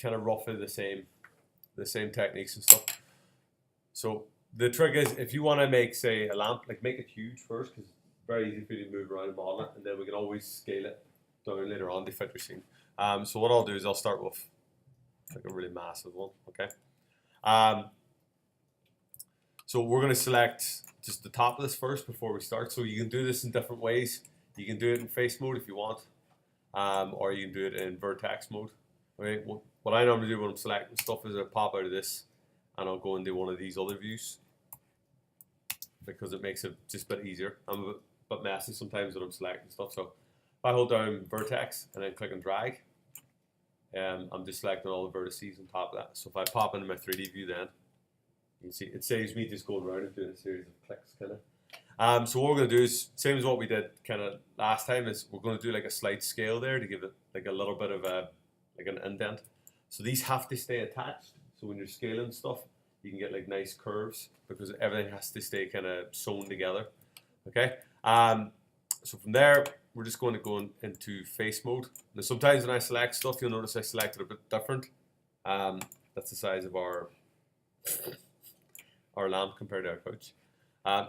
kind of roughly the same techniques and stuff. So the trick is, if you want to make, say, a lamp, like make it huge first, because it's very easy for you to move around and model it, and then we can always scale it down later on to fit your scene. So what I'll do is I'll start with like a really massive one, okay? So we're going to select just the top of this first before we start. So you can do this in different ways. You can do it in face mode if you want, or you can do it in vertex mode. Okay? What I normally do when I'm selecting stuff is I pop out of this and I'll go into one of these other views because it makes it just a bit easier. I'm a bit messy sometimes when I'm selecting stuff. So if I hold down vertex and then click and drag, I'm just selecting all the vertices on top of that. So if I pop into my 3D view, then you can see it saves me just going around and doing a series of clicks, kind of. So what we're going to do is same as what we did kind of last time. Is we're going to do like a slight scale there to give it like a little bit of a like an indent. So these have to stay attached. So when you're scaling stuff, you can get like nice curves because everything has to stay kind of sewn together. Okay. So from there, we're just going to go into face mode. Now sometimes when I select stuff, you'll notice I selected a bit different. That's the size of our lamp compared to our couch.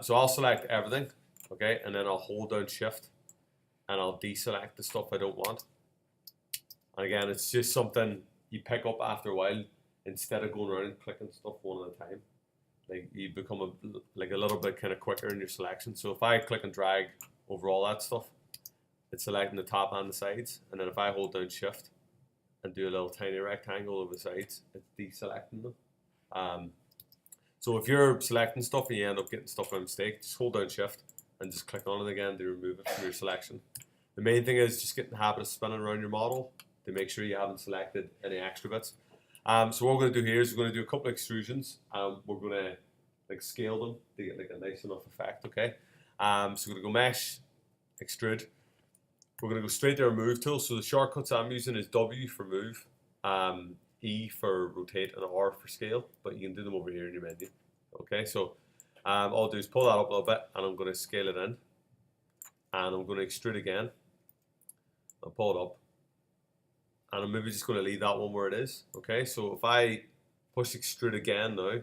So I'll select everything, okay, and then I'll hold down shift and I'll deselect the stuff I don't want. And again, it's just something you pick up after a while instead of going around and clicking stuff one at a time. Like you become a little bit kind of quicker in your selection. So if I click and drag over all that stuff, it's selecting the top and the sides, and then if I hold down shift and do a little tiny rectangle over the sides, it's deselecting them. So if you're selecting stuff and you end up getting stuff by mistake, just hold down shift and just click on it again to remove it from your selection. The main thing is just get in the habit of spinning around your model to make sure you haven't selected any extra bits. So what we're going to do here is we're going to do a couple of extrusions. We're going to like scale them to get like a nice enough effect, okay? So we're going to go mesh, extrude. We're going to go straight to our move tool. So the shortcuts I'm using is W for move, E for rotate, and R for scale, but you can do them over here in your menu. Okay, so all I'll do is pull that up a little bit, and I'm going to scale it in, and I'm going to extrude again. I'll pull it up, and I'm maybe just going to leave that one where it is. Okay, so if I push extrude again now,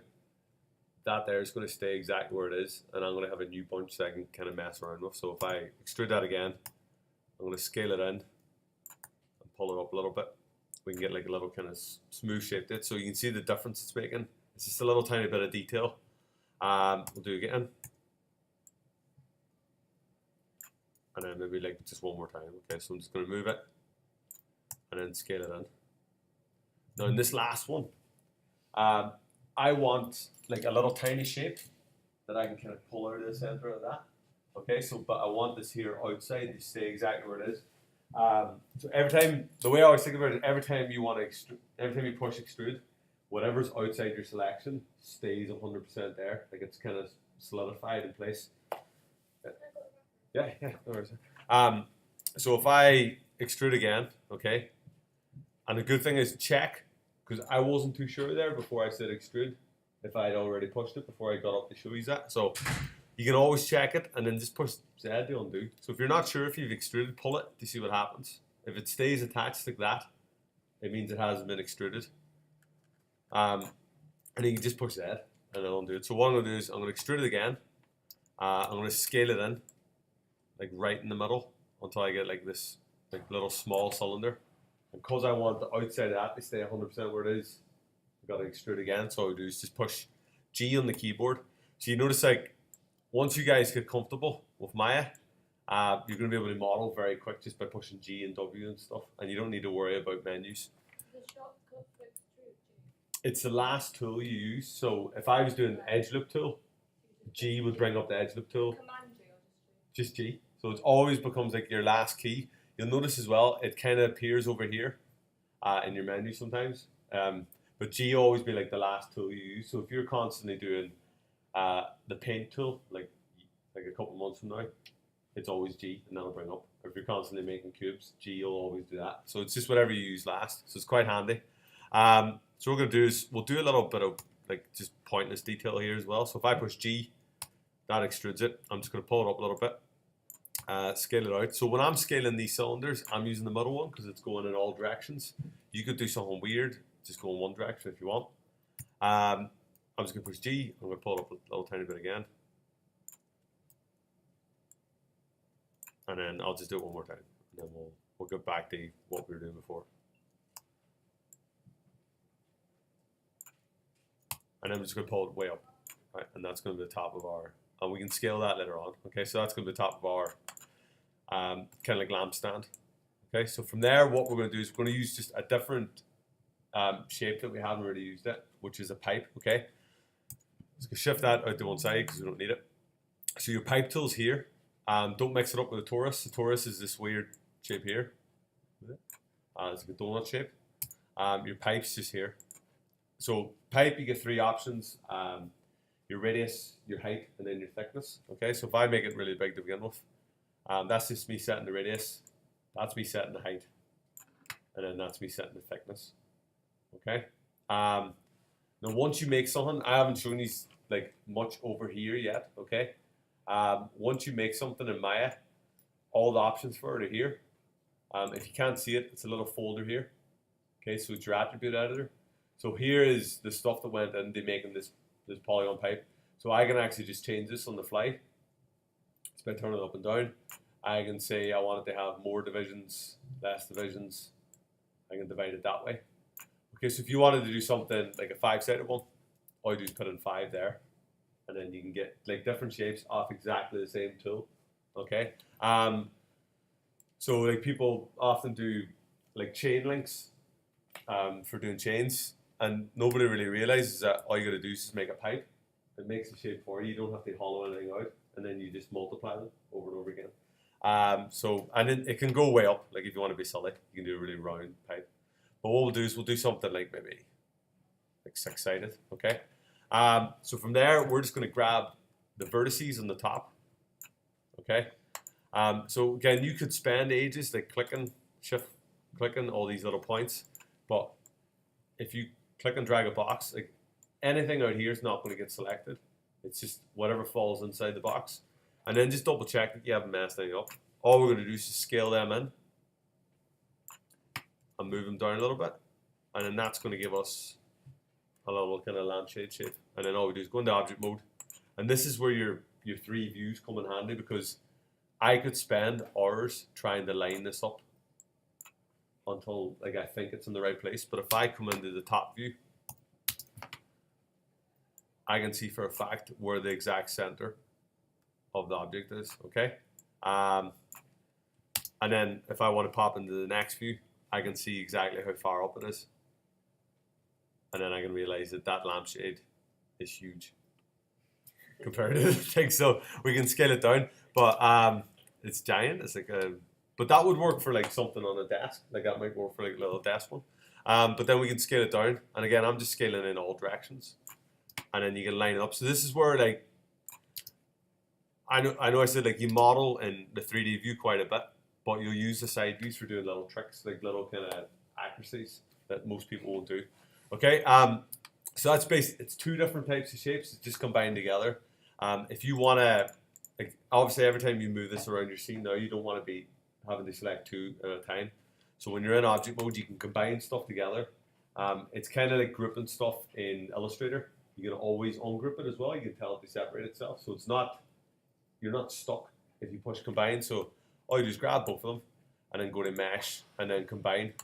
that there is going to stay exactly where it is, and I'm going to have a new bunch that I can kind of mess around with. So if I extrude that again, I'm going to scale it in and pull it up a little bit. We can get like a little kind of smooth shaped it, so you can see the difference it's making. It's just a little tiny bit of detail. We'll do it again, and then maybe like just one more time. Okay, so I'm just going to move it and then scale it in. Now in this last one, I want like a little tiny shape that I can kind of pull out of the center of that. Okay, so but I want this here outside to stay exactly where it is. So every time, the way I always think about it, every time you want to extrude, every time you push extrude, whatever's outside your selection stays 100% there. Like it's kind of solidified in place. Yeah, no worries. So if I extrude again, okay, and the good thing is check, because I wasn't too sure there before I said extrude, if I had already pushed it before I got up to show you that. So you can always check it and then just push Z to undo. So if you're not sure if you've extruded, pull it to see what happens. If it stays attached like that, it means it hasn't been extruded. And then you can just push Z and it'll undo it. So what I'm going to do is I'm going to extrude it again. I'm going to scale it in, like right in the middle, until I get like this like little small cylinder. And because I want the outside of that to stay 100% where it is, I've got to extrude again. So what I do is just push G on the keyboard. So you notice like, once you guys get comfortable with Maya, you're going to be able to model very quick just by pushing G and W and stuff, and you don't need to worry about menus. The shortcut for extrude, It's the last tool you use. So if I was doing the edge loop tool, G would bring up the edge loop tool. Command G or Just G. So it always becomes like your last key. You'll notice as well, it kind of appears over here in your menu sometimes. But G will always be like the last tool you use. So if you're constantly doing the paint tool, like a couple months from now, it's always G, and that'll bring up. Or if you're constantly making cubes, G will always do that. So it's just whatever you use last. So it's quite handy. So what we're gonna do is we'll do a little bit of like just pointless detail here as well. So if I push G, that extrudes it. I'm just gonna pull it up a little bit, scale it out. So when I'm scaling these cylinders, I'm using the middle one because it's going in all directions. You could do something weird just go in one direction if you want. I'm just going to push G. I'm going to pull it up a little tiny bit again. And then I'll just do it one more time. And then we'll go back to what we were doing before. And then I'm just going to pull it way up. Right? And that's going to be the top of our, and we can scale that later on. Okay, so that's going to be the top of our kind of like lamp stand. Okay, so from there, what we're going to do is we're going to use just a different shape that we haven't really used yet, which is a pipe. Okay, so shift that out to one side because we don't need it. So your pipe tool's here. Don't mix it up with a torus. The torus is this weird shape here. It's like a donut shape. Your pipe's just here. So pipe, you get three options. Your radius, your height, and then your thickness. Okay, so if I make it really big to begin with, that's just me setting the radius. That's me setting the height. And then that's me setting the thickness. Okay. Now once you make something, I haven't shown you like much over here yet. Okay. Once you make something in Maya, all the options for it are here. If you can't see it, it's a little folder here. Okay, so it's your attribute editor. So here is the stuff that went into making this polygon pipe. So I can actually just change this on the fly. It's by turning it up and down. I can say I want it to have more divisions, less divisions. I can divide it that way. Okay, so if you wanted to do something like a 5-sided one, all you do is put in 5 there. And then you can get like different shapes off exactly the same tool. Okay. So like people often do like chain links for doing chains, and nobody really realizes that all you got to do is just make a pipe. It makes a shape for you. You don't have to hollow anything out, and then you just multiply them over and over again. And then it can go way up. Like if you want to be silly, you can do a really round pipe. But what we'll do is we'll do something like maybe like 6-sided. Okay. So from there, we're just going to grab the vertices on the top. Okay. So again, you could spend ages like shift clicking all these little points, but if you click and drag a box, like anything out here is not going to get selected. It's just whatever falls inside the box. And then just double check that you haven't messed anything up. All we're going to do is just scale them in and move them down a little bit. And then that's going to give us a little kind of lampshade shape. And then all we do is go into object mode. And this is where your 3 views come in handy, because I could spend hours trying to line this up until like I think it's in the right place. But if I come into the top view, I can see for a fact where the exact center of the object is. Okay. And then if I want to pop into the next view, I can see exactly how far up it is. And then I can realize that that lampshade is huge compared to the thing. So we can scale it down, but it's giant. It's like but that would work for like something on a desk. Like that might work for like a little desk one. But then we can scale it down. And again, I'm just scaling in all directions. And then you can line it up. So this is where like, I know I said like you model in the 3D view quite a bit, but you'll use the side views for doing little tricks, like little kind of accuracies that most people won't do. Okay, so that's basically, it's 2 different types of shapes that just combine together. If you want to, like, obviously every time you move this around your scene now, you don't want to be having to select 2 at a time. So when you're in object mode, you can combine stuff together. It's kind of like grouping stuff in Illustrator. You can always ungroup it as well. You can tell it to separate itself. So it's not, you're not stuck if you push combine. So all you do is grab both of them and then go to mesh and then combine.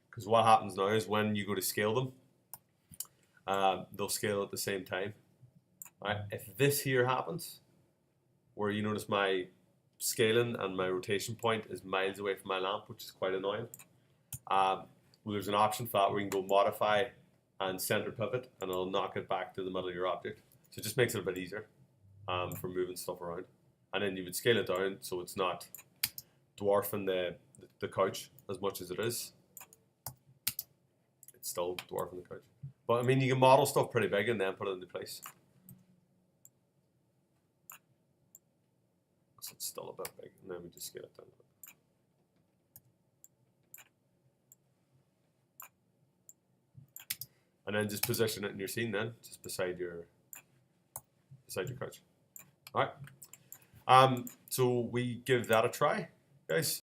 Because what happens now is when you go to scale them, they'll scale at the same time. Right? If this here happens, where you notice my scaling and my rotation point is miles away from my lamp, which is quite annoying, well, there's an option for that where you can go modify and center pivot, and it'll knock it back to the middle of your object. So it just makes it a bit easier for moving stuff around. And then you would scale it down so it's not dwarfing the couch as much as it is. It's still dwarfing the couch. But I mean, you can model stuff pretty big and then put it into place. So it's still a bit big, and then we just scale it down. And then just position it in your scene then, just beside your couch. All right. So we give that a try, guys.